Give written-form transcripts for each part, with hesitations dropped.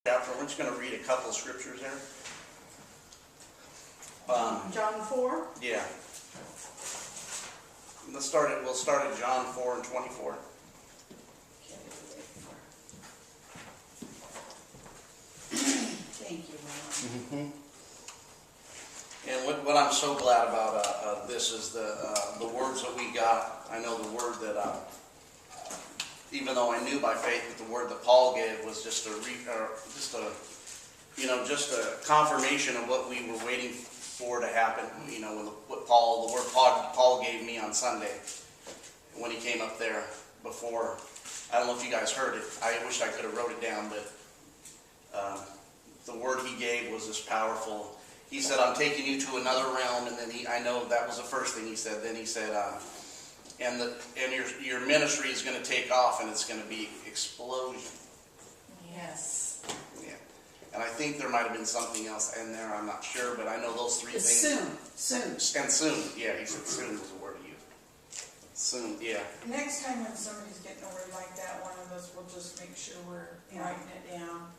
chapter. We're just going to read a couple of scriptures there. John 4? Yeah. We'll start at John 4 and 24. Thank you, Ron. And what I'm so glad about this is the words that we got. I know the word that, even though I knew by faith that the word that Paul gave was just a confirmation of what we were waiting for to happen. You know, when the word Paul gave me on Sunday when he came up there before. I don't know if you guys heard it. I wish I could have wrote it down, but the word he gave was this powerful. He said, "I'm taking you to another realm," and then I know that was the first thing he said. Then he said, and your ministry is going to take off, and it's going to be explosion. Yes. Yeah. And I think there might have been something else in there. I'm not sure, but I know those three things. Soon. And soon. Yeah, he said soon was a word he used. Soon. Yeah. Next time when somebody's getting a word like that, one of us will just make sure we're writing it down.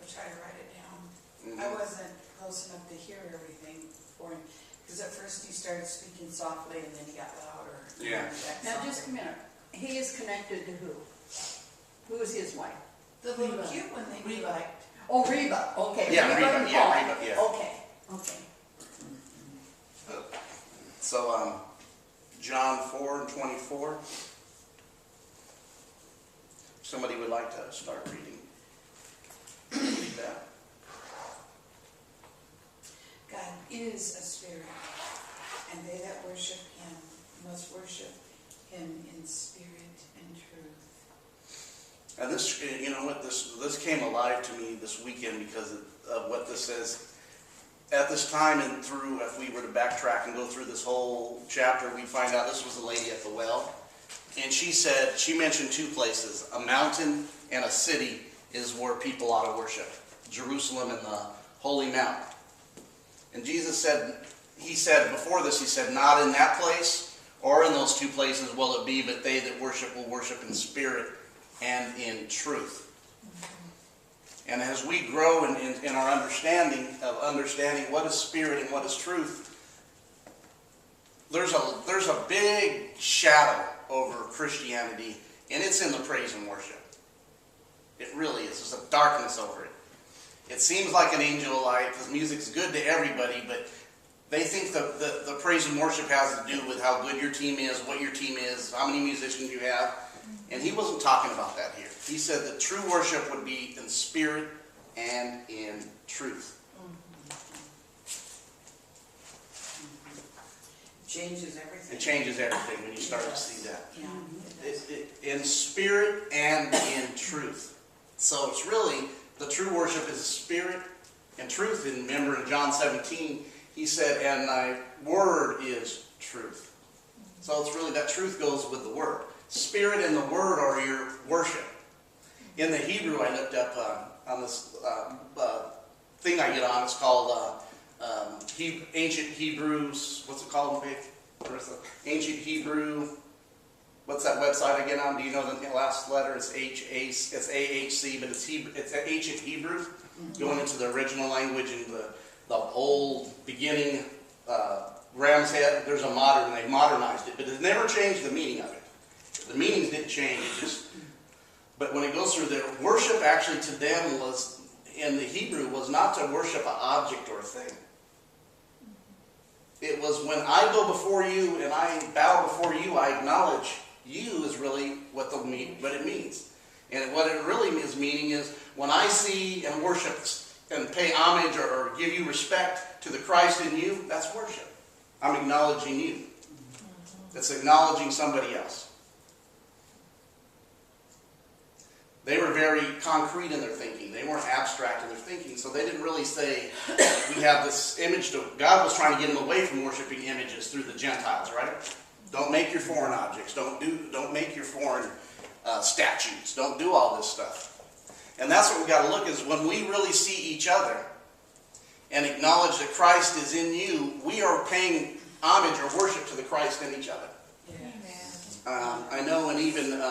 We'll try to write it down. Mm-hmm. I wasn't close enough to hear everything for him. Because at first he started speaking softly and then he got louder. Yeah. Now just a minute. He is connected to who? Who is his wife? The little cute one that we liked. Oh, Reba. Okay. Yeah, Reba and yeah, Paul. Reba, yeah. Okay. Okay. So, John 4 and 24. Somebody would like to start reading. Read that. God is a spirit, and they that worship him must worship him in spirit and truth. And this, you know what, this came alive to me this weekend because of what this says. At this time and through, if we were to backtrack and go through this whole chapter, we'd find out this was the lady at the well. And she mentioned two places, a mountain and a city is where people ought to worship. Jerusalem and the Holy Mount. And Jesus said, before this, he said, not in that place or in those two places will it be, but they that worship will worship in spirit and in truth. And as we grow in our understanding what is spirit and what is truth, there's a big shadow over Christianity, and it's in the praise and worship. It really is. There's a darkness over it. It seems like an angel of light because music's good to everybody, but they think the praise and worship has to do with how good your team is, what your team is, how many musicians you have. And he wasn't talking about that here. He said that true worship would be in spirit and in truth. Changes everything. It changes everything when you start to see that. Yeah. In spirit and in truth. So it's really, the true worship is spirit and truth. And remember in John 17, he said, and thy word is truth. So it's really, that truth goes with the word. Spirit and the word are your worship. In the Hebrew, I looked up on this thing I get on. It's called Ancient Hebrews. What's it called, Vic? Ancient Hebrew. What's that website I get on? Do you know the last letter? It's It's AHC, but it's Ancient Hebrew. Going into the original language and the old beginning ram's head. There's a modern. They modernized it, but it never changed the meaning of it. The meanings didn't change. But when it goes through there, worship actually to them was, in the Hebrew, was not to worship an object or a thing. It was when I go before you and I bow before you, I acknowledge you is really what it means. And what it really is meaning is when I see and worship and pay homage or give you respect to the Christ in you, that's worship. I'm acknowledging you. It's acknowledging somebody else. They were very concrete in their thinking. They weren't abstract in their thinking. So they didn't really say, we have this image. God was trying to get them away from worshiping images through the Gentiles, right? Don't make your foreign objects. Don't make your foreign statues. Don't do all this stuff. And that's what we got to look is when we really see each other and acknowledge that Christ is in you, we are paying homage or worship to the Christ in each other. Yeah. I know, and even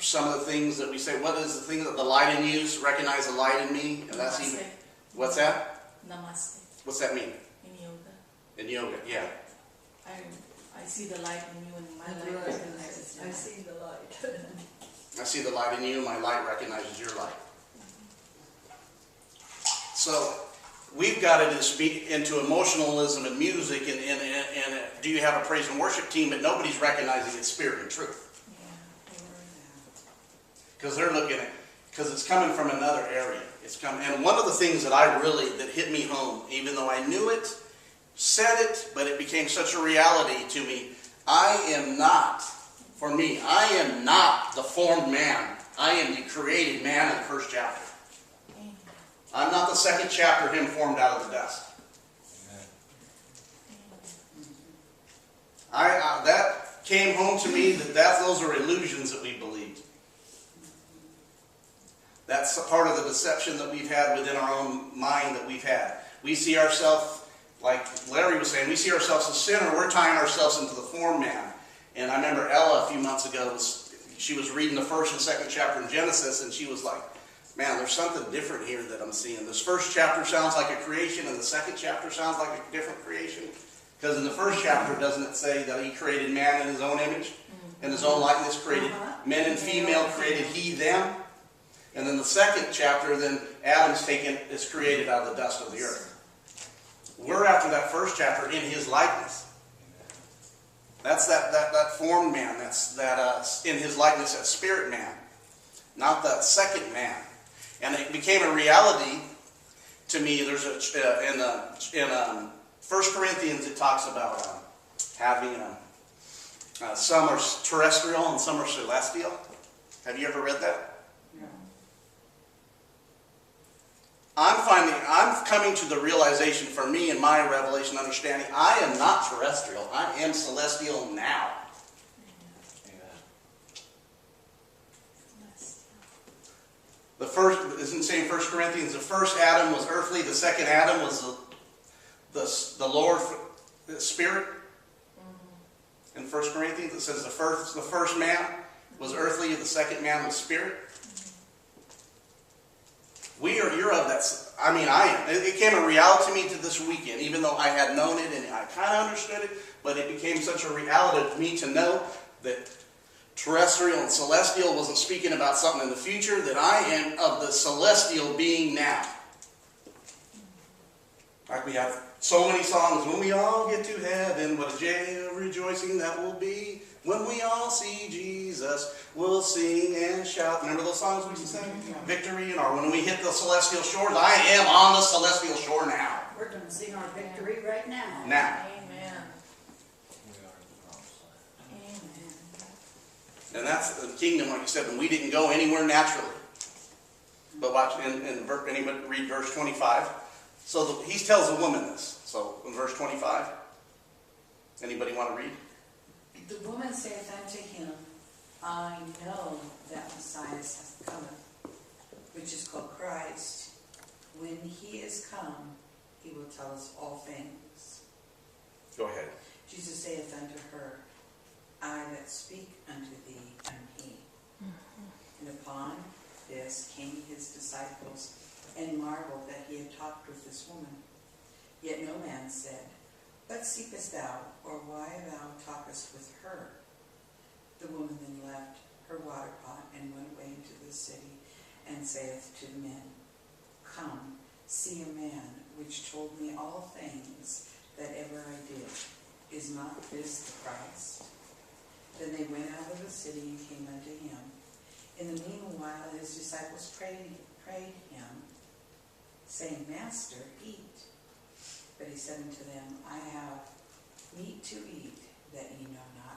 some of the things that we say, what is the thing that the light in you, recognize the light in me, and that's even, what's that? Namaste What's that mean? in yoga. In yoga, yeah. I see the light in you and my light Right. recognizes your I light. see the light. I see the light in you, my light recognizes your light. So we've got to speak into emotionalism and music, and do you have a praise and worship team, but nobody's recognizing its spirit and truth. Yeah. Because they're looking at, because it's coming from another area. It's coming, and one of the things that hit me home, even though I knew it, said it, but it became such a reality to me. I am not the formed man. I am the created man in the first chapter. Amen. I'm not the second chapter, him formed out of the dust. That came home to me those are illusions that we believed. That's part of the deception that we've had within our own mind that we've had. We see ourselves, like Larry was saying, we see ourselves as sinner. We're tying ourselves into the form man. And I remember Ella a few months ago, she was reading the first and second chapter in Genesis, and she was like, man, there's something different here that I'm seeing. This first chapter sounds like a creation, and the second chapter sounds like a different creation. Because in the first chapter, doesn't it say that he created man in his own image? In his own likeness created men and female, created he them. And then the second chapter, then Adam's is created out of the dust of the earth. We're after that first chapter in his likeness. That's that formed man. That's that in his likeness, that spirit man, not that second man. And it became a reality to me. There's in 1 Corinthians it talks about having some are terrestrial and some are celestial. Have you ever read that? I'm coming to the realization for me in my revelation understanding, I am not terrestrial. I am celestial now. The first, isn't it saying 1 Corinthians, the first Adam was earthly, the second Adam was the Lord, the Spirit. In 1 Corinthians it says the first man was earthly, the second man was spirit. You're of that. I mean, I am. It became a reality to me to this weekend, even though I had known it and I kind of understood it, but it became such a reality to me to know that terrestrial and celestial wasn't speaking about something in the future, that I am of the celestial being now. Like we have so many songs, when we all get to heaven, what a day of rejoicing that will be. When we all see Jesus, we'll sing and shout. Remember those songs we used to sing? Victory, and when we hit the celestial shores, I am on the celestial shore now. We're going to sing our victory right now. Now. Amen. And that's the kingdom, like you said, and we didn't go anywhere naturally. But watch, anybody read verse 25. So he tells the woman this. So in verse 25, anybody want to read? The woman saith unto him, I know that Messiah hath cometh, which is called Christ. When he is come, he will tell us all things. Go ahead. Jesus saith unto her, I that speak unto thee am he. And upon this came his disciples, and marveled that he had talked with this woman. Yet no man said, What seekest thou, or why thou talkest with her? The woman then left her water pot, and went away into the city, and saith to the men, Come, see a man which told me all things that ever I did. Is not this the Christ? Then they went out of the city and came unto him. In the meanwhile his disciples prayed him, saying, Master, eat. But he said unto them, I have meat to eat that ye know not.